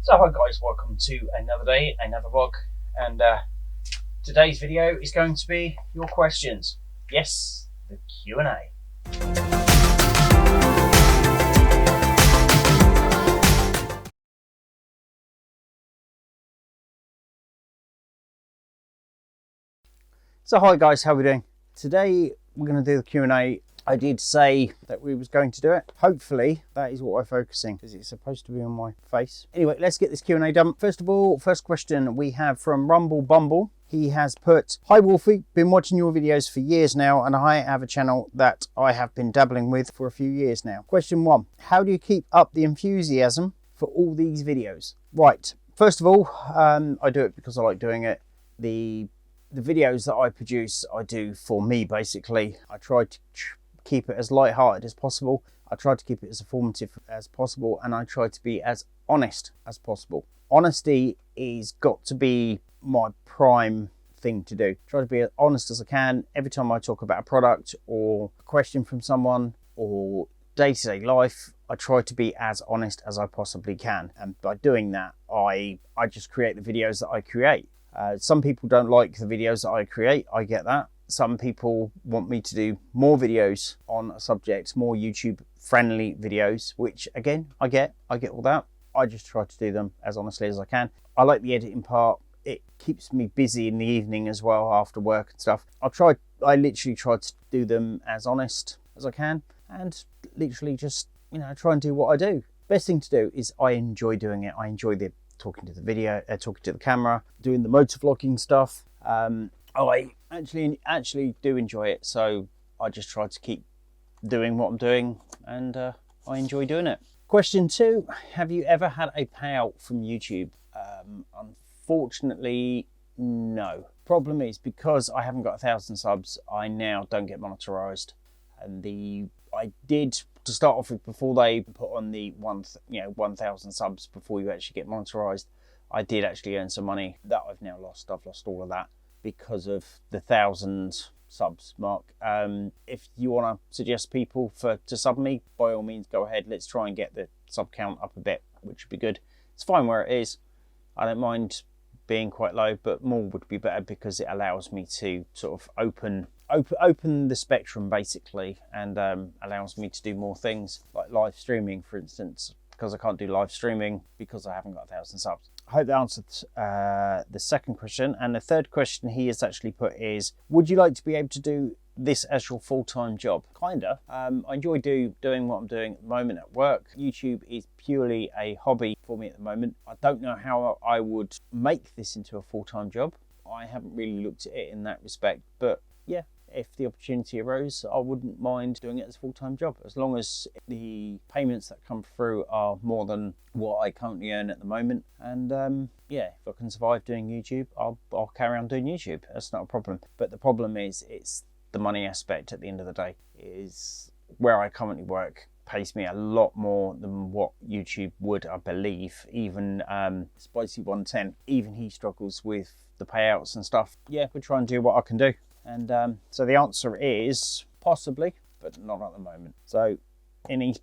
So hi guys, welcome to another day, another vlog, and today's video is going to be your questions. Yes, the Q&A. So hi guys, how are we doing? Today we're going to do the Q&A. I did say that we was going to do it. Hopefully that is what we're focusing, because it's supposed to be on my face. Anyway, let's get this Q&A done. First of all, first question we have from Rumble Bumble. He has put, "Hi Wolfie, been watching your videos for years now, and I have a channel that I have been dabbling with for a few years now. Question 1, how do you keep up the enthusiasm for all these videos?" Right, first of all, I do it because I like doing it. The videos that I produce, I do for me basically. I try to keep it as light-hearted as possible. I try to keep it as informative as possible, and I try to be as honest as possible. Honesty is got to be my prime thing to do. Try to be as honest as I can every time I talk about a product or a question from someone or day-to-day life. I try to be as honest as I possibly can, and by doing that I just create the videos that I create. Some people don't like the videos that I create, I get that. Some people want me to do more videos on a subject, more YouTube friendly videos, which again, I get all that. I just try to do them as honestly as I can. I like the editing part. It keeps me busy in the evening as well, after work and stuff. I literally try to do them as honest as I can, and literally just, you know, try and do what I do. Best thing to do is I enjoy doing it. I enjoy talking to the video, talking to the camera, doing the motovlogging stuff. I actually do enjoy it, so I just try to keep doing what I'm doing, and I enjoy doing it. Question 2, have you ever had a payout from YouTube? Unfortunately, no. Problem is, because I haven't got 1,000 subs, I now don't get monetized. And I did, to start off with, before they put on the 1,000 subs before you actually get monetized, I did actually earn some money. That I've now lost. I've lost all of that because of the 1,000 subs mark. If you want to suggest people to sub me, by all means go ahead. Let's try and get the sub count up a bit, which would be good. It's fine where it is. I don't mind being quite low, but more would be better, because it allows me to sort of open the spectrum basically, and allows me to do more things like live streaming, for instance, because I can't do live streaming because I haven't got 1,000 subs. I hope that answered the second question. And the third question he has actually put is, would you like to be able to do this as your full-time job? Kinda. I enjoy doing what I'm doing at the moment at work. YouTube is purely a hobby for me at the moment. I don't know how I would make this into a full-time job. I haven't really looked at it in that respect, but yeah, if the opportunity arose, I wouldn't mind doing it as a full-time job, as long as the payments that come through are more than what I currently earn at the moment. And yeah, if I can survive doing YouTube, I'll carry on doing YouTube. That's not a problem. But the problem is, it's the money aspect at the end of the day. Is where I currently work pays me a lot more than what YouTube would, I believe. Even Spicy 110, even he struggles with the payouts and stuff. Yeah, we'll try and do what I can do. And so the answer is possibly, but not at the moment. So then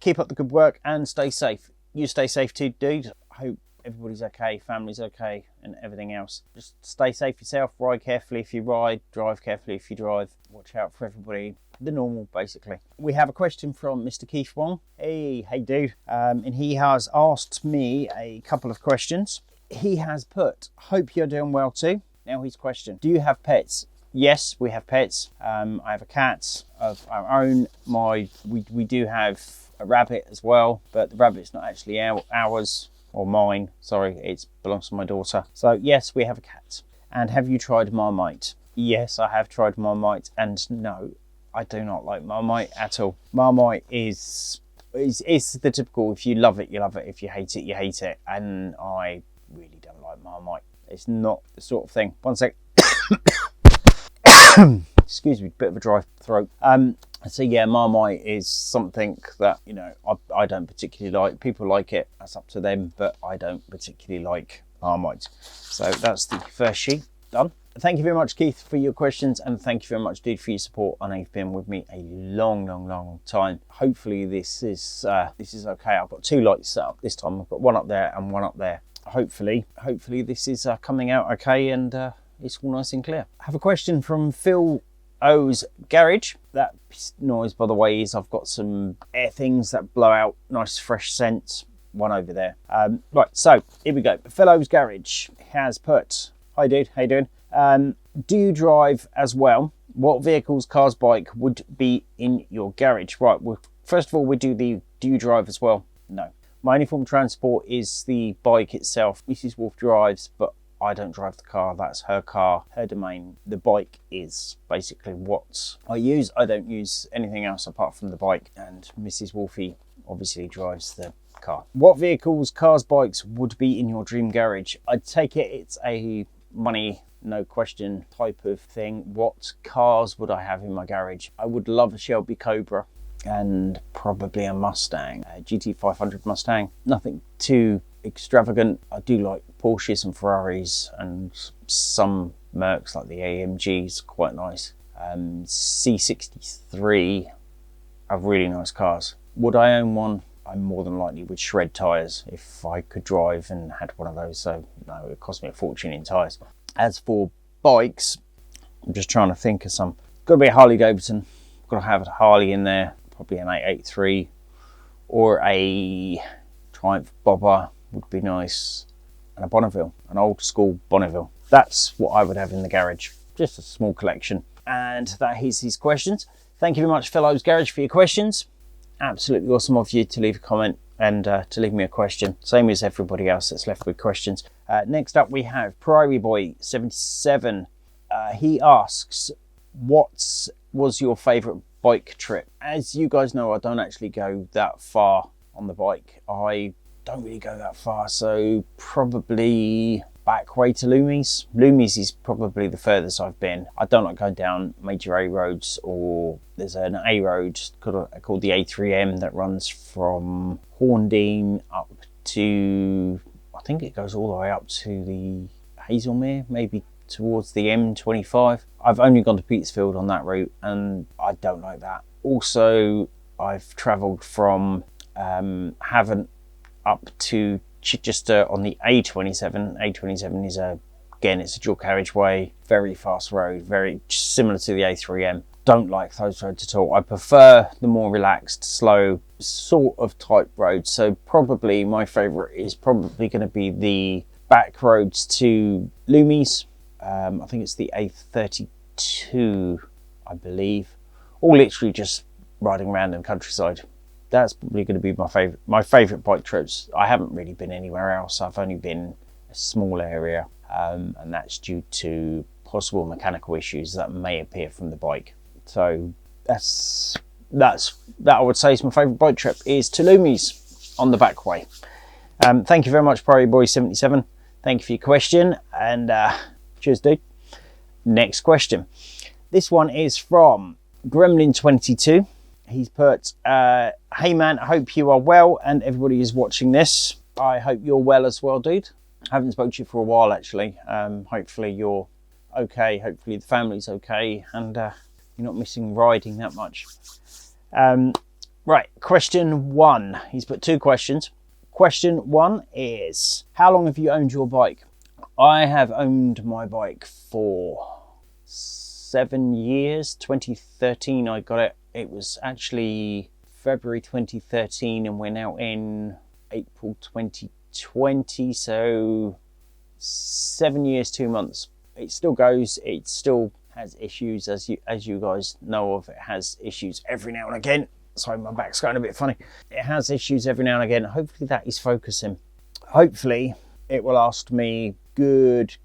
keep up the good work and stay safe. You stay safe too, dude. I hope everybody's okay, family's okay, and everything else. Just stay safe yourself, ride carefully if you ride, drive carefully if you drive. Watch out for everybody, the normal basically. We have a question from Mr. Keith Wong. Hey dude. And he has asked me a couple of questions. He has put, hope you're doing well too. Now his question, do you have pets? Yes, we have pets. I have a cat of our own. We do have a rabbit as well, but the rabbit's not actually ours or mine. Sorry, it belongs to my daughter. So yes, we have a cat. And have you tried Marmite? Yes, I have tried Marmite, and no, I do not like Marmite at all. Marmite is the typical, if you love it, you love it. If you hate it, you hate it. And I really don't like Marmite. It's not the sort of thing. One sec. Excuse me, bit of a dry throat. So yeah, Marmite is something that, you know, I don't particularly like. People like it, that's up to them, but I don't particularly like Marmite. So that's the first sheet done. thank you very much, Keith, for your questions, and thank you very much, dude, for your support. I know you've been with me a long time. Hopefully this is okay. I've got 2 lights set up this time. I've got one up there and one up there. Hopefully this is coming out okay, and it's all nice and clear. I have a question from Phil O's Garage. That noise, by the way, is I've got some air things that blow out nice fresh scents. One over there. Right, so here we go. Phil O's Garage has put, hi dude, how you doing? Do you drive as well? What vehicles, cars, bike would be in your garage? Right, well, first of all, do you drive as well? No. My only form of transport is the bike itself. Mrs. Wolf drives, but I don't drive the car. That's her car, her domain. The bike is basically what I use. I don't use anything else apart from the bike, and Mrs. Wolfie obviously drives the car. What vehicles, cars, bikes would be in your dream garage? I'd take it it's a money, no question type of thing. What cars would I have in my garage? I would love a Shelby Cobra and probably a Mustang, a GT500 Mustang. Nothing too extravagant. I do like Porsches and Ferraris and some Mercs like the AMGs, quite nice. C63 are really nice cars. Would I own one? I more than likely would shred tyres if I could drive and had one of those, so no, it would cost me a fortune in tyres. As for bikes, I'm just trying to think of some. Got to be a Harley Davidson, got to have a Harley in there, probably an 883 or a Triumph Bobber would be nice, and a Bonneville, an old school Bonneville. That's what I would have in the garage, just a small collection. And that is his questions. Thank you very much, Phil O's Garage, for your questions. Absolutely awesome of you to leave a comment and to leave me a question, same as everybody else that's left with questions. Next up we have Prairie Boy 77. He asks, what was your favourite bike trip? As you guys know, I don't actually go that far on the bike. I don't really go that far, so probably back way to Loomies. Loomies is probably the furthest I've been. I don't like going down major A roads, or there's an A road called the A3M that runs from Horndean up to, I think it goes all the way up to the Hazelmere, maybe towards the M25. I've only gone to Petersfield on that route and I don't like that. Also, I've travelled from Havant up to Chichester on the A27. A27 is again, it's a dual carriageway, very fast road, very similar to the A3M. Don't like those roads at all. I prefer the more relaxed, slow sort of type roads. So probably my favourite is probably going to be the back roads to Loomies. I think it's the A32, I believe, or literally just riding around in the countryside. That's probably going to be my favourite bike trips. I haven't really been anywhere else. I've only been a small area, and that's due to possible mechanical issues that may appear from the bike. So that's I would say is my favourite bike trip, is to Loomies on the back way. Thank you very much, Prairie Boy 77. Thank you for your question, and cheers, dude. Next question. This one is from Gremlin 22. He's put, hey man, I hope you are well and everybody is watching this. I hope you're well as well, dude. I haven't spoken to you for a while, actually. Hopefully you're okay. Hopefully the family's okay, and you're not missing riding that much. Right, question 1. He's put 2 questions. Question 1 is, how long have you owned your bike? I have owned my bike for 7 years. 2013 I got it. It was actually February 2013 and we're now in April 2020, so 7 years 2 months. It still goes, it still has issues, as you guys know of. It has issues every now and again. Sorry, my back's going a bit funny. It has issues every now and again. Hopefully that is focusing. Hopefully it will last me good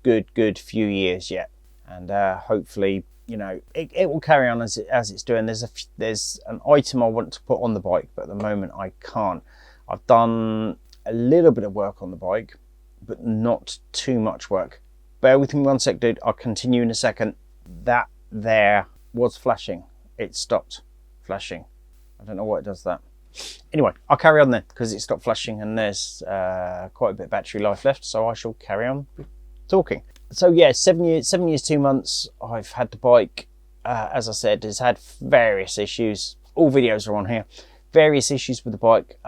few years yet, and hopefully, you know, it will carry on as it's doing. There's an item I want to put on the bike, but at the moment I can't. I've done a little bit of work on the bike, but not too much work. Bear with me 1 sec, dude. I'll continue in a second. That there was flashing. It stopped flashing. I don't know why it does that. Anyway, I'll carry on then, because it stopped flashing and there's quite a bit of battery life left, so I shall carry on talking. So yeah, 7 years, 2 months. I've had the bike. As I said, it's had various issues. All videos are on here. Various issues with the bike.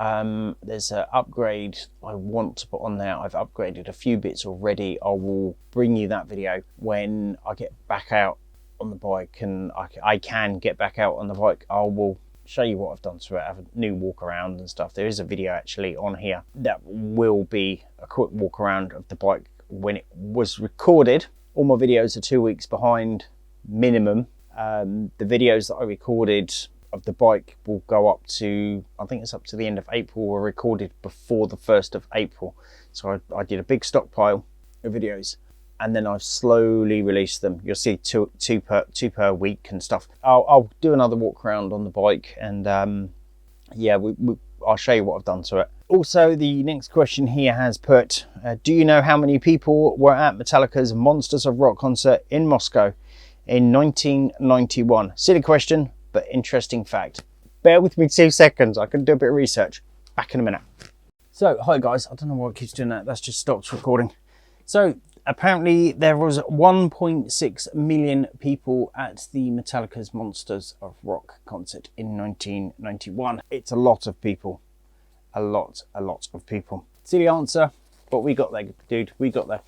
There's an upgrade I want to put on there. I've upgraded a few bits already. I will bring you that video when I get back out on the bike, and I can get back out on the bike. I will show you what I've done to it. I have a new walk around and stuff. There is a video actually on here that will be a quick walk around of the bike when it was recorded. All my videos are 2 weeks behind minimum. The videos that I recorded of the bike will go up to, I think it's up to the end of April, were recorded before the 1st of April. So I did a big stockpile of videos, and then I've slowly released them. You'll see two per week and stuff. I'll do another walk around on the bike, and yeah, I'll show you what I've done to it. Also, the next question here has put, do you know how many people were at Metallica's Monsters of Rock concert in Moscow in 1991? Silly question, but interesting fact. Bear with me 2 seconds. I can do a bit of research. Back in a minute. So, hi guys. I don't know why it keeps doing that. That's just stopped recording. So, apparently there was 1.6 million people at the Metallica's Monsters of Rock concert in 1991. It's a lot of people. A lot of people. Silly answer, but we got there, dude. We got there.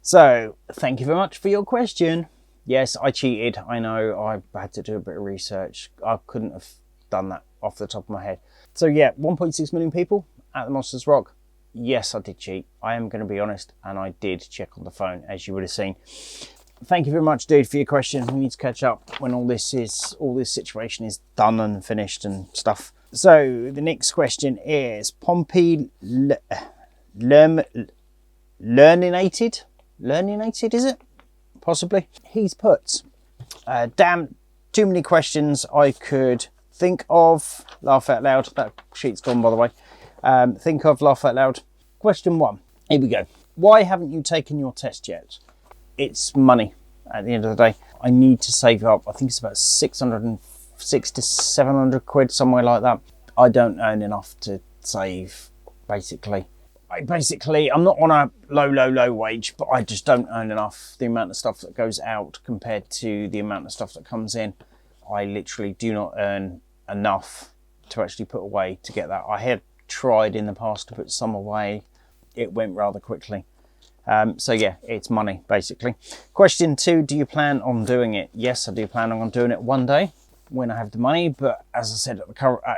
So, thank you very much for your question. Yes, I cheated. I know. I had to do a bit of research. I couldn't have done that off the top of my head. So yeah, 1.6 million people at the Monsters Rock. Yes, I did cheat. I am going to be honest, and I did check on the phone, as you would have seen. Thank you very much, dude, for your question. We need to catch up when all this situation is done and finished and stuff. So the next question is Pompey Learninated, is it? Possibly. He's put, damn, too many questions I could think of. Laugh out loud. That sheet's gone, by the way. Think of, laugh out loud. Question 1. Here we go. Why haven't you taken your test yet? It's money at the end of the day. I need to save up. I think it's about 660 to 700 quid, somewhere like that. I don't earn enough to save, basically. I'm not on a low wage, but I just don't earn enough. The amount of stuff that goes out compared to the amount of stuff that comes in, I literally do not earn enough to actually put away to get that. I had tried in the past to put some away. It went rather quickly. So yeah, it's money, basically. Question 2, do you plan on doing it? Yes, I do plan on doing it one day when I have the money, but as I said,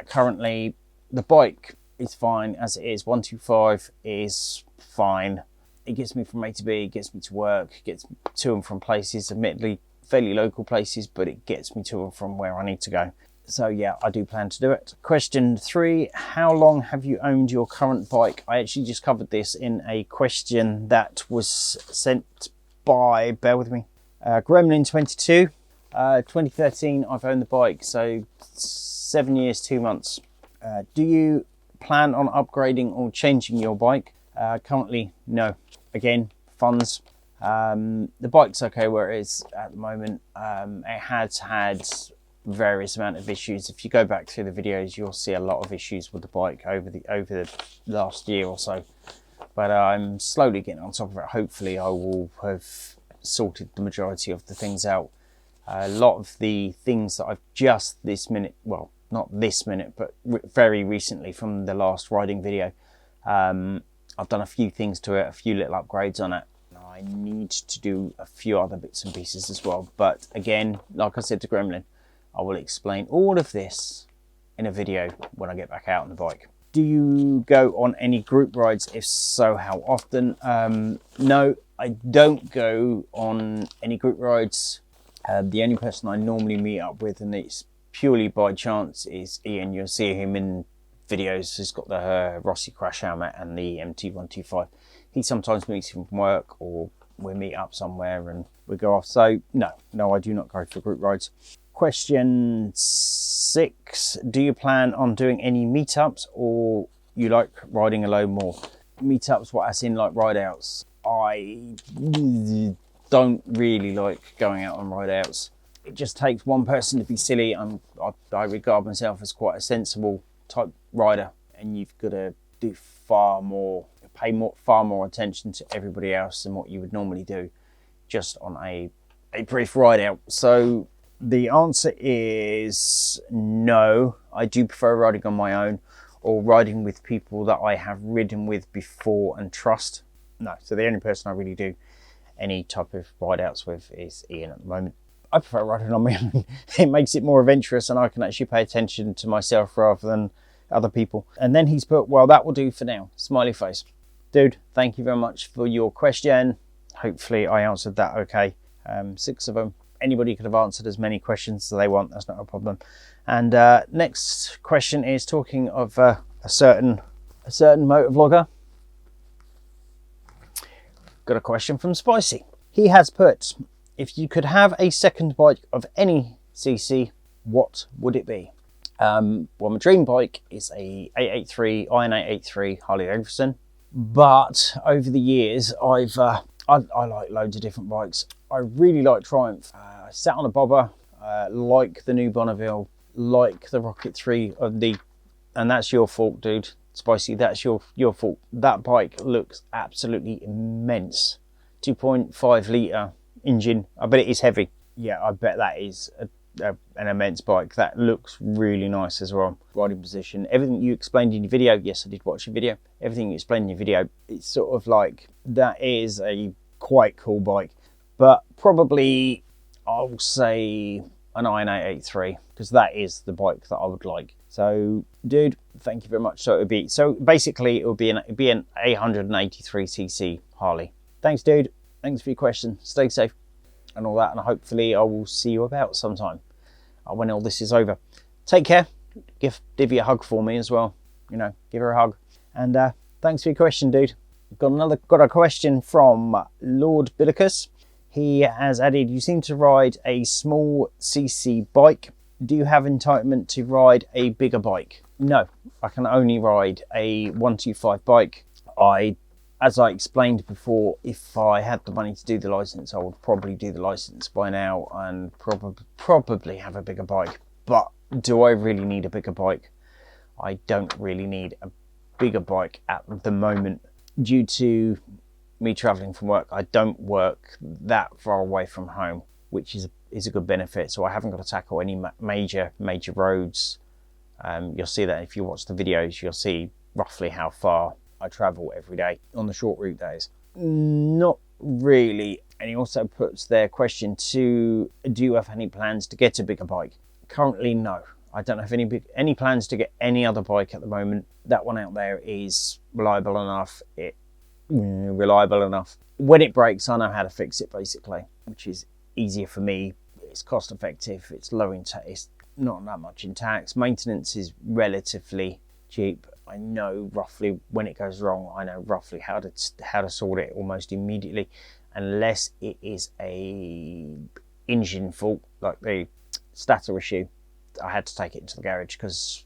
currently the bike is fine as it is. 125 is fine. It gets me from A to B, it gets me to work, gets to and from places, admittedly fairly local places, but it gets me to and from where I need to go. So yeah, I do plan to do it. Question 3, how long have you owned your current bike? I actually just covered this in a question that was sent by, bear with me, Gremlin22. 2013 I've owned the bike, so 7 years, 2 months. Do you plan on upgrading or changing your bike? Currently, no. Again, funds. The bike's okay where it is at the moment. It has had various amount of issues. If you go back through the videos, you'll see a lot of issues with the bike over the last year or so. But I'm slowly getting on top of it. Hopefully, I will have sorted the majority of the things out. A lot of the things that I've just this minute, well, not this minute, but very recently from the last riding video, I've done a few things to it, a few little upgrades on it. I need to do a few other bits and pieces as well. But again, like I said to Gremlin, I will explain all of this in a video when I get back out on the bike. Do you go on any group rides? If so, how often? No, I don't go on any group rides. The only person I normally meet up with, and it's purely by chance, is Ian. You'll see him in videos. He's got the Rossi crash helmet and the MT125. He sometimes meets him from work, or we meet up somewhere and we go off. So no, I do not go for group rides. Question 6, do you plan on doing any meetups, or you like riding alone more? Meetups, what, as in like ride outs? I don't really like going out on ride outs. It just takes one person to be silly. I regard myself as quite a sensible type rider, and you've got to do far more attention to everybody else than what you would normally do just on a brief ride out. So the answer is no. I do prefer riding on my own or riding with people that I have ridden with before and trust. No, so the only person I really do any type of ride outs with is Ian at the moment. I prefer riding on my own. It makes it more adventurous and I can actually pay attention to myself rather than other people. And then he's put, well, that will do for now. Smiley face. Dude, thank you very much for your question. Hopefully I answered that okay. 6 of them. Anybody could have answered as many questions as they want. That's not a problem. And next question is talking of a certain motovlogger. Got a question from Spicy. He has put, if you could have a second bike of any CC, what would it be? Well, my dream bike is a 883, Iron 883 Harley Davidson. But over the years, I like loads of different bikes. I really like Triumph. I sat on a bobber, like the new Bonneville, like the Rocket 3 of the, and that's your fault, dude. Spicy, that's your fault. That bike looks absolutely immense. 2.5 litre engine. I bet it is heavy. Yeah, I bet that is an immense bike. That looks really nice as well. Riding position, everything you explained in your video. Yes, I did watch your video. Everything you explained in your video, it's sort of like, that is a quite cool bike. But probably I'll say an Iron 883 because that is the bike that I would like. So, dude, thank you very much. So basically it would be an 883cc Harley. Thanks, dude. Thanks for your question. Stay safe and all that, and hopefully I will see you about sometime when all this is over. Take care. Give Divvy a hug for me as well. You know, give her a hug. And thanks for your question, dude. Got a question from Lord Billicus. He has added, you seem to ride a small CC bike. Do you have entitlement to ride a bigger bike? No, I can only ride a 125 bike. As I explained before, if I had the money to do the license, I would probably do the license by now and probably have a bigger bike. But do I really need a bigger bike? I don't really need a bigger bike at the moment due to me traveling from work. I don't work that far away from home, which is a good benefit. So I haven't got to tackle any major roads. You'll see that if you watch the videos, you'll see roughly how far I travel every day on the short route days. Not really. And he also puts their question to, do you have any plans to get a bigger bike? Currently, no. I don't have any plans to get any other bike at the moment. That one out there is reliable enough. Reliable enough. When it breaks, I know how to fix it, basically, which is easier for me. It's cost effective. It's low in tax. It's not that much in tax. Maintenance is relatively cheap. I know roughly when it goes wrong. I know roughly how to sort it almost immediately, unless it is a engine fault like the stator issue. I had to take it into the garage because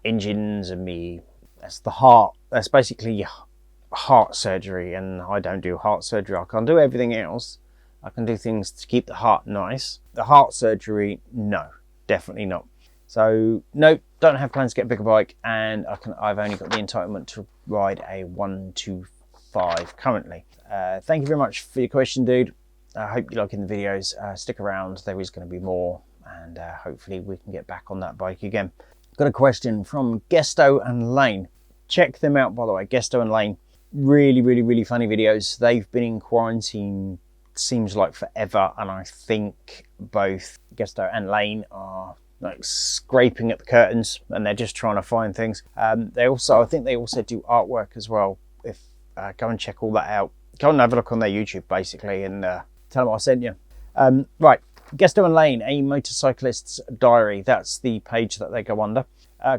engines and that's the heart. That's basically heart surgery, and I don't do heart surgery. I can't do everything else. I can do things to keep the heart nice. The heart surgery, no, definitely not. So no, don't have plans to get a bigger bike, and I've only got the entitlement to ride a 125 currently. Thank you very much for your question, dude. I hope you're liking the videos. Stick around, there is going to be more, and hopefully we can get back on that bike again. Got a question from Gesto and Lane. Check them out, by the way, Gesto and Lane. Really funny videos. They've been in quarantine, seems like forever, and I think both Gesto and Lane are like scraping at the curtains, and they're just trying to find things. I think they also do artwork as well. If go and check all that out. Go and have a look on their YouTube basically, and tell them I sent you. Right, Gesto and Lane, a motorcyclist's diary. That's the page that they go under.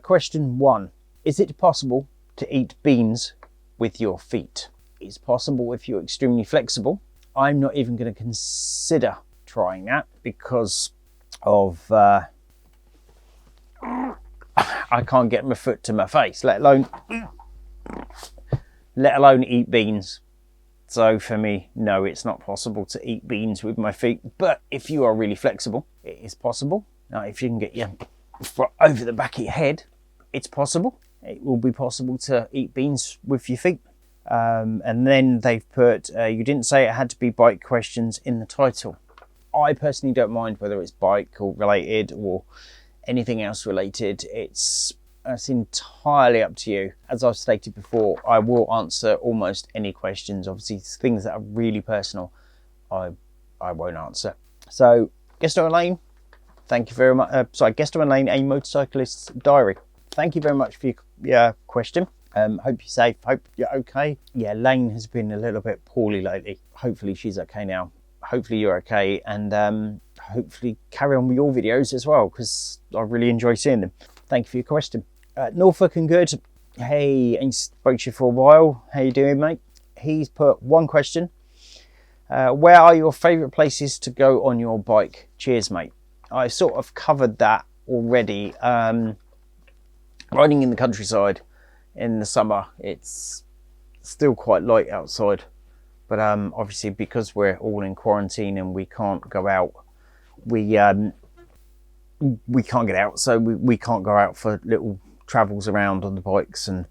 Question 1: is it possible to eat beans with your feet? It's possible if you're extremely flexible. I'm not even going to consider trying that because of I can't get my foot to my face, let alone eat beans. So for me, no, it's not possible to eat beans with my feet. But if you are really flexible, it is possible. Now, if you can get your foot over the back of your head, it's possible. It will be possible to eat beans with your feet. And then they've put, you didn't say it had to be bike questions in the title. I personally don't mind whether it's bike or related or anything else related. It's entirely up to you. As I've stated before, I will answer almost any questions. Obviously, things that are really personal, I won't answer. So, Guesto Lane, thank you very much. Guesto Lane, a motorcyclist's diary. Thank you very much for your question. Hope you're safe. Hope you're okay. Yeah, Lane has been a little bit poorly lately. Hopefully she's okay now. Hopefully you're okay, and hopefully carry on with your videos as well, because I really enjoy seeing them. Thank you for your question. Norfolk and Good. Hey, ain't spoke to you for a while. How you doing, mate? He's put one question. Where are your favourite places to go on your bike? Cheers, mate. I sort of covered that already. Riding in the countryside in the summer, it's still quite light outside. But obviously, because we're all in quarantine and we can't go out, we can't get out, so we can't go out for little travels around on the bikes. And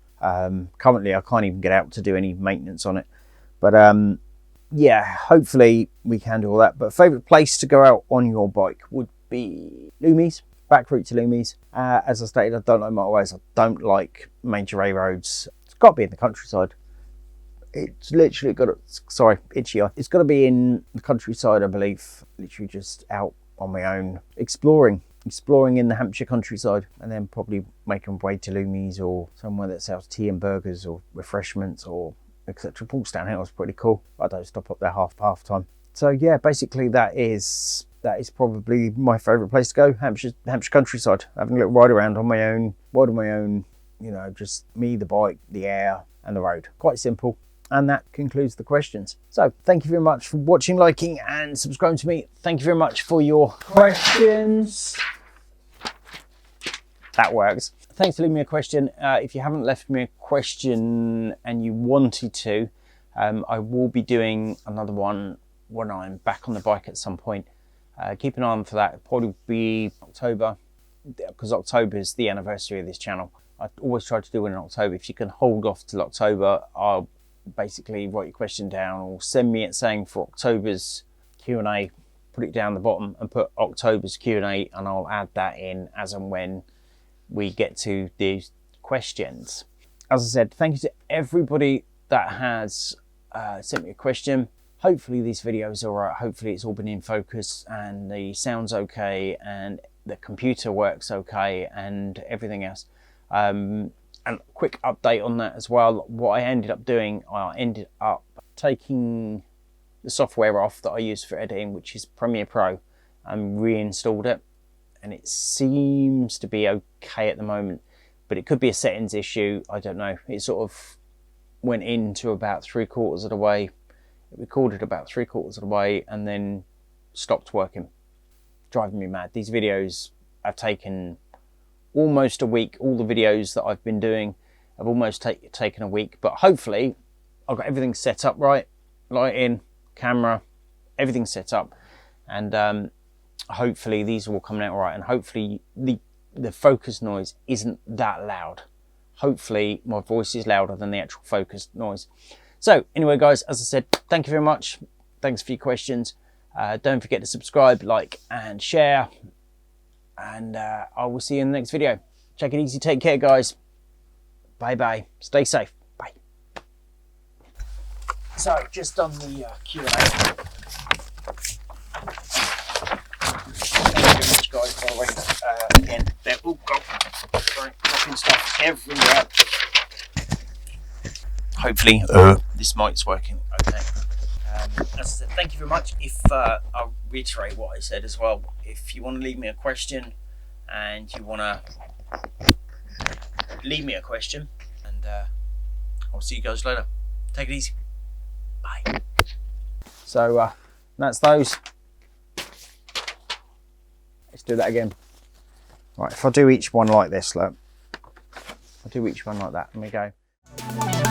currently, I can't even get out to do any maintenance on it. But yeah, hopefully we can do all that. But favourite place to go out on your bike would be Loomies, back route to Loomies. As I stated, I don't like motorways. I don't like major A roads. It's got to be in the countryside. It's literally got to, sorry, itchy eye. It's got to be in the countryside, I believe. Literally just out on my own, exploring in the Hampshire countryside, and then probably making my way to Loomies or somewhere that sells tea and burgers or refreshments or etc. Paulstown Hill is pretty cool. I don't stop up there half time. So yeah, basically that is probably my favourite place to go. Hampshire countryside, having a little ride around on my own, you know, just me, the bike, the air, and the road. Quite simple. And that concludes the questions. So thank you very much for watching, liking and subscribing to me. Thank you very much for your questions. That works. Thanks for leaving me a question. If you haven't left me a question and you wanted to, I will be doing another one when I'm back on the bike at some point. Keep an eye on for that. It'll probably be October, because October is the anniversary of this channel. I always try to do it in October. If you can hold off till October, I'll basically write your question down or send me it saying for October's Q&A, put it down the bottom and put October's Q&A, and I'll add that in as and when we get to these questions. As I said, thank you to everybody that has sent me a question. Hopefully this video is all right. Hopefully it's all been in focus and the sound's okay and the computer works okay and everything else. And a quick update on that as well. What I ended up doing, I ended up taking the software off that I use for editing, which is Premiere Pro, and reinstalled it, and it seems to be okay at the moment, but it could be a settings issue. I don't know. It sort of went into about 3/4 of the way. It recorded about 3/4 of the way and then stopped working. Driving me mad. These videos have taken almost a week. All the videos that I've been doing have almost taken a week, but hopefully I've got everything set up right. Lighting, camera, everything set up, and hopefully these are all coming out all right, and hopefully the focus noise isn't that loud. Hopefully my voice is louder than the actual focus noise. So anyway guys, as I said, thank you very much. Thanks for your questions. Don't forget to subscribe, like and share, and I will see you in the next video. Take it easy, take care guys. Bye bye, stay safe, bye. So just on the Q&A. Thank you very much guys, by the way. Again, they're all dropping stuff everywhere. Hopefully this mic's working okay. As I said, thank you very much. If I'll reiterate what I said as well. If you want to leave me a question, and you want to leave me a question, and I'll see you guys later. Take it easy. Bye. So that's those. Let's do that again. Right, if I do each one like this, look. I'll do each one like that. Let me go.